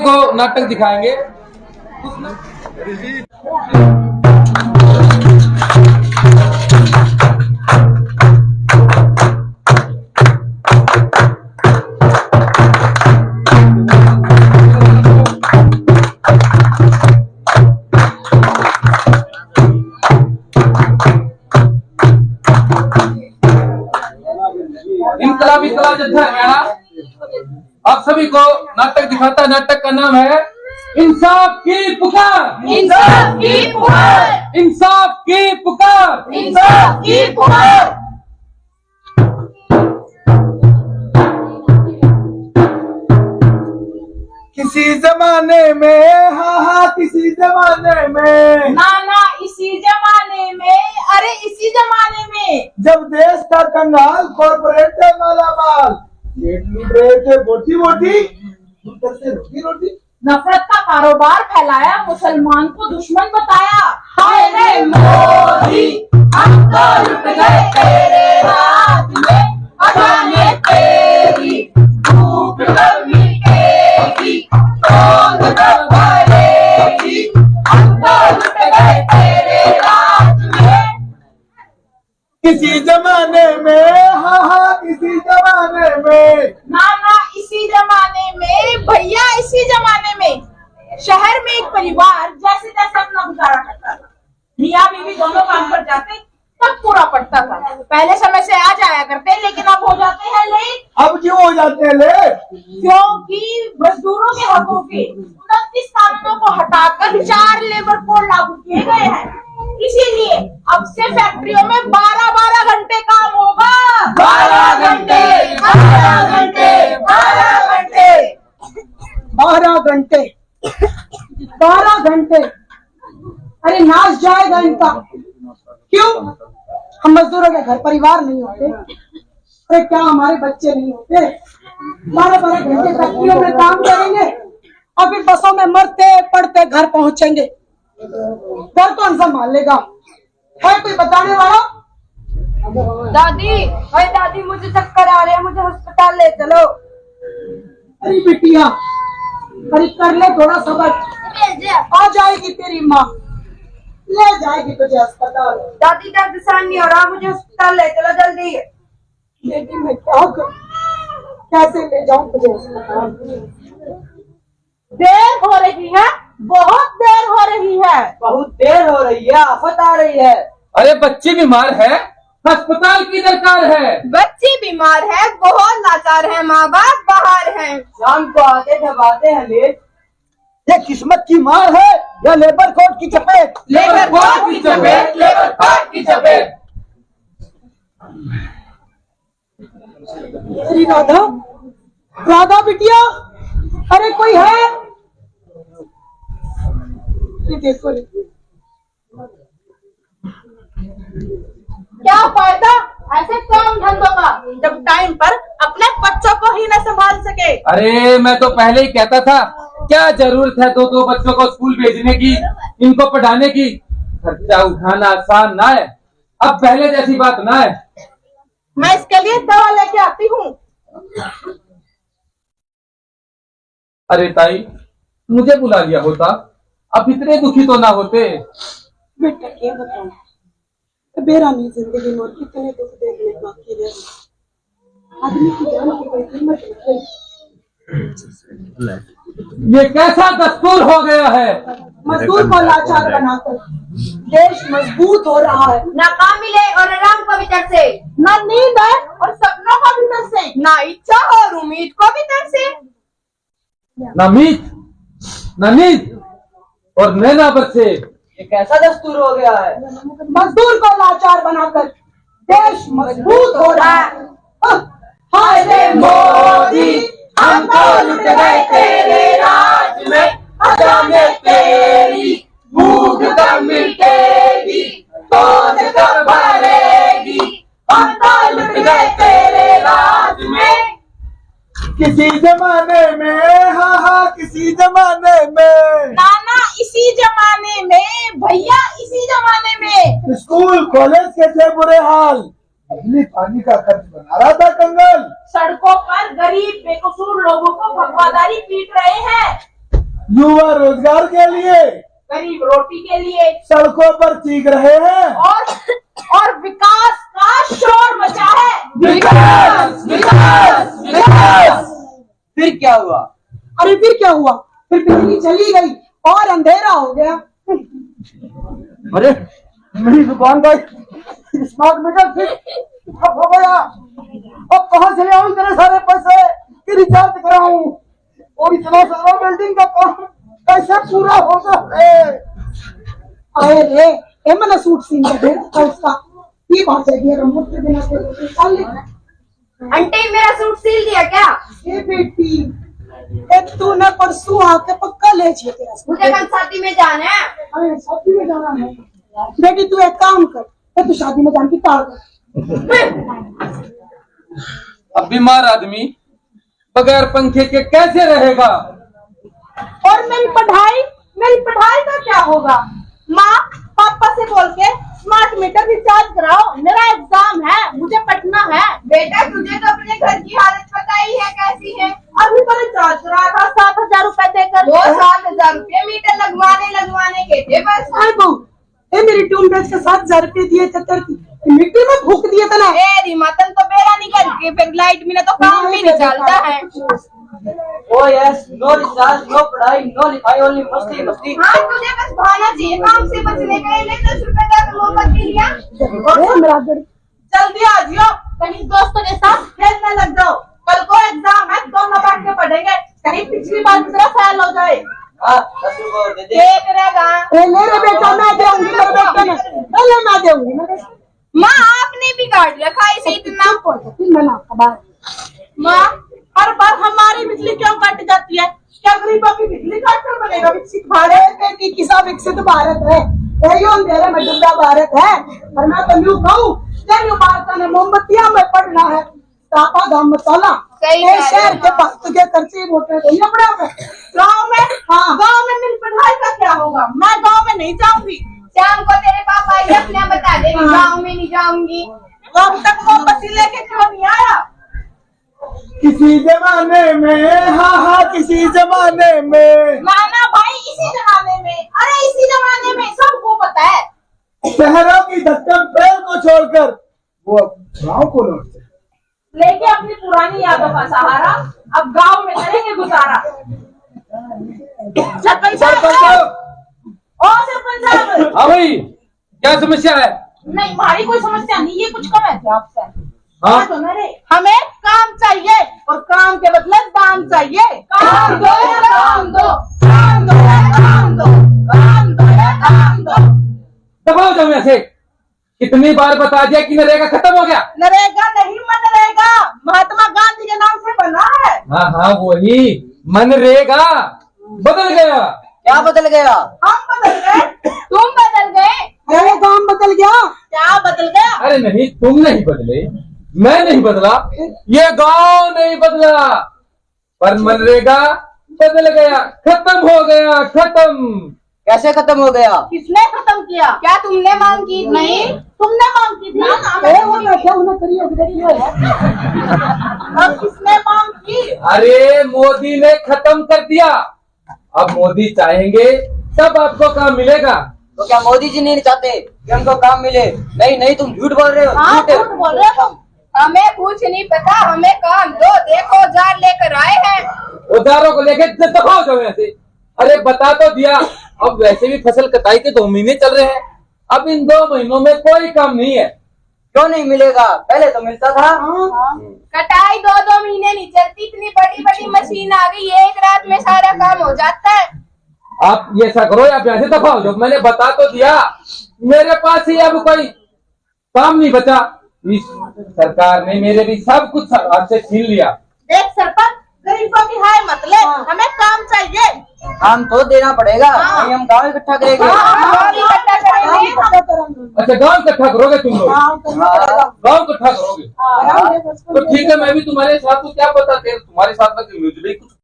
को नाटक दिखाएंगे। इनकलाबी कला जत्था हरियाणा आप सभी को नाटक दिखाता है। नाटक का नाम है इंसाफ की पुकार। इंसाफ की पुकार। इंसाफ की पुकार। इंसाफ की पुकार। किसी जमाने में, हाँ किसी जमाने में, नाना इसी जमाने में, अरे इसी जमाने में, जब देश का कंगाल कॉर्पोरेट है मालामाल, पेट लूट रहे थे बोटी बोटी, करते रोटी रोटी, नफरत का कारोबार फैलाया, मुसलमान को दुश्मन बताया। हाय रे मोदी, हम तो लुट गए तेरे राज में, अजाने तेरी भूख कब मिटेगी, कौन कब भरेगी, हम तो लुट गए तेरे राज में। किसी जमाने में, हाँ किसी जमाने में, नाना इसी जमाने में, भैया इसी जमाने में, शहर में एक परिवार जैसे तैसे अपना गुजारा करता था। मियाँ बीवी दोनों काम पर जाते तब पूरा पड़ता था। पहले समय से आ जाया करते, लेकिन अब हो जाते हैं लेट। अब क्यों हो जाते हैं लेट? क्योंकि मजदूरों के हकों के 29 कानूनों को हटाकर 4 लेबर कोड लागू किए गए हैं। इसीलिए अब से फैक्ट्रियों में 12-12 घंटे काम होगा। 12 घंटे, 12 घंटे, 12 घंटे, 12 घंटे, 12 घंटे। अरे नाश जाएगा इनका। क्यों? हम मजदूरों के घर परिवार नहीं होते? अरे क्या हमारे बच्चे नहीं होते? 12-12 घंटे फैक्ट्रियों में काम करेंगे और फिर बसों में मरते पड़ते घर पहुंचेंगे। घर कौन संभाल लेगा? है कोई बताने वाला? दादी, अरे दादी मुझे चक्कर आ रहे हैं, मुझे अस्पताल ले चलो। अरे बिटिया, अरे कर ले थोड़ा सब्र, आ जाएगी तेरी माँ, ले जाएगी तुझे अस्पताल। दादी दर्द सहन नहीं हो रहा, मुझे अस्पताल ले चलो जल्दी। लेकिन मैं क्या करूं? कैसे ले जाऊं तुझे अस्पताल? देर हो रही है, बहुत देर हो रही है, बहुत देर हो रही है, आफत आ रही है। अरे बच्ची बीमार है, अस्पताल की दरकार है। बच्ची बीमार है, बहुत लाचार है, माँ बाप बाहर हैं। शाम को आते जब आते हैं लेट। ये किस्मत की मार है या लेबर कोड की चपेट? लेबर कोड की चपेट, लेबर कोड की चपेट। अरे राधा, राधा बिटिया, अरे कोई है? ये देखो, क्या फायदा ऐसे काम धंधों का जब टाइम पर अपने बच्चों को ही न संभाल सके। अरे मैं तो पहले ही कहता था, क्या जरूरत है दो बच्चों को स्कूल भेजने की, इनको पढ़ाने की। खर्चा उठाना आसान ना है, अब पहले जैसी बात ना है। मैं इसके लिए दवा लेके आती हूँ। अरे ताई, मुझे बुला लिया होता, अब इतने दुखी तो ना होते। बेटा क्या बताऊं, बेरानी जिंदगी में कितने दुख देखने बाकी रहे। आदमी की जान की कोई कीमत नहीं। ये कैसा दस्तूर हो गया है? मजदूर को लाचार बनाकर देश मजबूत हो रहा है। ना काम मिले और आराम को भी तरसे, ना नींद है और सपनों को भी तरसे, ना इच्छा और उम्मीद को भी तरसे, ना मीत, ना नींद और नैना बरसे। ये कैसा दस्तूर हो गया है? मजदूर को लाचार बनाकर देश मजबूत हो रहा है। हाय रे मोदी, हम तो लुट गए तेरे राज में, अजाने तेरी भूख कब मिटेगी, कौन कब भरेगी, हम तो लुट गए तेरे राज में। किसी जमाने में, हाँ किसी जमाने में, नाना इसी जमाने में, भैया इसी जमाने में, स्कूल कॉलेज के थे बुरे हाल, बिजली पानी का खर्च बना रहा था कंगाल। सड़कों पर गरीब बेकसूर लोगों को भगवादारी पीट रहे हैं। युवा रोजगार के लिए, गरीब रोटी के लिए सड़कों पर चीख रहे हैं। और विकास का शोर मचा है। विकास विकास विकास। फिर क्या हुआ? अरे फिर क्या हुआ? फिर बिजली चली गई और अंधेरा हो गया। अरे मेरी दुकान का स्मार्ट मीटर फिर ठप हो गया। अब कहाँ से ले आऊं इतने सारे पैसे कि रिचार्ज कराऊं? और इतना सारा बिल्डिंग का काम कैसे पूरा होगा? अरे रे ए मैंने सूट सीन के दे रखा उसका, ये बात है कि रिमोट के बिना कोई चल नहीं। आंटी मेरा सूट सिल दिया क्या? ए बेटी, एक तूने परसों आके पक्का ले चाहिए तेरा सूट। मुझे कल शादी में जाना है। अरे शादी में जाना है बेटी, तू एक काम कर, तू शादी में जाने की टाल कर। अब बीमार आदमी बगैर पंखे के कैसे रहेगा? और मेरी पढ़ाई का क्या होगा? माँ पापा से बोल के स्मार्ट मीटर रिचार्ज कराओ, मेरा एग्जाम है, मुझे पढ़ना है। बेटा तुझे तो अपने घर की हालत पता ही है कैसी है। अभी तो रिचार्ज करा था 7,000 रुपए देकर। वो 7,000 रुपए मीटर लगवाने के थे बस। अरे बहू, ए मेरी ट्यून बेच के 7,000 रुपए दिए थे, तेरी मिट्टी में फूक दिए थे ना। रिमातन तो बेड़ा निकल के फिर लाइट में तो काम भी नहीं चलता है। Oh yes, no recharge, no पढ़ाई, नो लिखाई, ओनली मस्ती मस्ती। हाँ तुझे बस भाना चाहिए काम से बचने के लिए। 10 रुपए का मोमबत्ती लिया। अरे मेरा गड़ी, जल्दी आ जाओ, कहीं दोस्तों के साथ खेलने लग जाओ। कल को एग्जाम है, दोनों बैठ के पढ़ेंगे, कहीं पिछली बार की तरह फेल हो जाए। हाँ 10 रुपए दे दे। देख रहेगा। ए मेरे बेटा मैं दूंगी, मेरे बेटे ने पहले मैं दूंगी। माँ आपने भी काट रखा इसे इतना। मैं ना खबर। माँ हर बार हमारी बिजली क्यों कट जाती है? क्या गरीबों की बिजली काट कर बनेगा विकसित भारत? बेटी किसा विकसित भारत है, यही अंधेरे में डूबा भारत है। और मैं तो यूँ कहूँ, तेरी भारत ने मोमबत्तियां में पढ़ना है, तापा दाम मसाला। सही कह रहे हो। शहर के भक्त के खर्चे वोटे नहीं अपने पे। गाँव में, हाँ। गाँव में मेरी पढ़ाई का क्या होगा? मैं गाँव में नहीं जाऊंगी। शाम को तेरे पापा ये अपने बता देंगे गाँव में नहीं जाऊंगी। अब तक मोमबत्ती लेके क्यों नहीं आया? किसी जमाने में, हाँ हाँ किसी जमाने में, नाना भाई इसी जमाने में, अरे इसी जमाने में सबको पता है। शहरों की धक्कम पैर को छोड़कर वो गाँव को लौटते। लेके अपनी पुरानी यादों का सहारा अब गांव में करेंगे गुजारा। सरपंच साहब, ओ सरपंच साहब। हाँ भाई, क्या समस्या है? नहीं हमारी कोई समस्या नहीं, ये कुछ कम है क्या आपसे? हाँ? तो मेरे हमें काम चाहिए और काम के बदले दाम चाहिए। काम दो या दाम दो, काम दो या दाम दो, काम दो या दाम दो। दबाओ जाओ ऐसे। कितनी बार बता दिया कि नरेगा खत्म हो गया। नरेगा नहीं मनरेगा, महात्मा गांधी के नाम से बना है। हाँ हाँ वही मनरेगा बदल गया। क्या बदल गया? हम बदल गए, तुम बदल गए। अरे काम बदल गया। क्या बदल गया? अरे नहीं, तुम नहीं बदले, मैं नहीं बदला, ये गांव नहीं बदला, पर मनरेगा बदल गया, खत्म हो गया, खत्म। कैसे खत्म हो गया? किसने खत्म किया? क्या तुमने मांग की थी? नहीं तुमने मांग की थी। ए वो बैठे उन्हें करी होगी, देखी हो। अब किसने मांग की? अरे मोदी ने खत्म कर दिया। अब मोदी चाहेंगे तब आपको काम मिलेगा। तो क्या मोदी जी नहीं चाहते कि हमको काम मिले? नहीं नहीं, तुम झूठ बोल रहे हो। हाँ झूठ है। झूठ बोल रहे हो तुम। हमें कुछ नहीं पता, हमें काम दो। देखो औजार लेकर आए हैं। औजारों को लेके दबाओ जाओ ऐसे। अरे बता तो दिया, अब वैसे भी फसल कटाई के 2 महीने चल रहे हैं, अब इन 2 महीनों में कोई काम नहीं है। क्यों नहीं मिलेगा? पहले तो मिलता था। कटाई 2-2 महीने नहीं चलती, इतनी बड़ी बड़ी मशीन आ गई, एक रात में सारा काम हो जाता है। आप ये ऐसा करो या ऐसे दबाओ जाओ। मैंने बता तो दिया, मेरे पास ही अब कोई काम नहीं बचा। इस सरकार ने मेरे भी सब कुछ आपसे छीन लिया। देख सरपंच, गरीबों की हाय मत ले, हमें काम चाहिए। काम तो देना पड़ेगा, नहीं हम गाँव इकट्ठा करेंगे। हम इकट्ठा करेंगे। अच्छा गांव इकट्ठा करोगे तुम लोग? गांव इकट्ठा करोगे हाँ। तो ठीक है, मैं भी तुम्हारे साथ। तो क्या पता तुम्हारे साथ में मुझे भी कुछ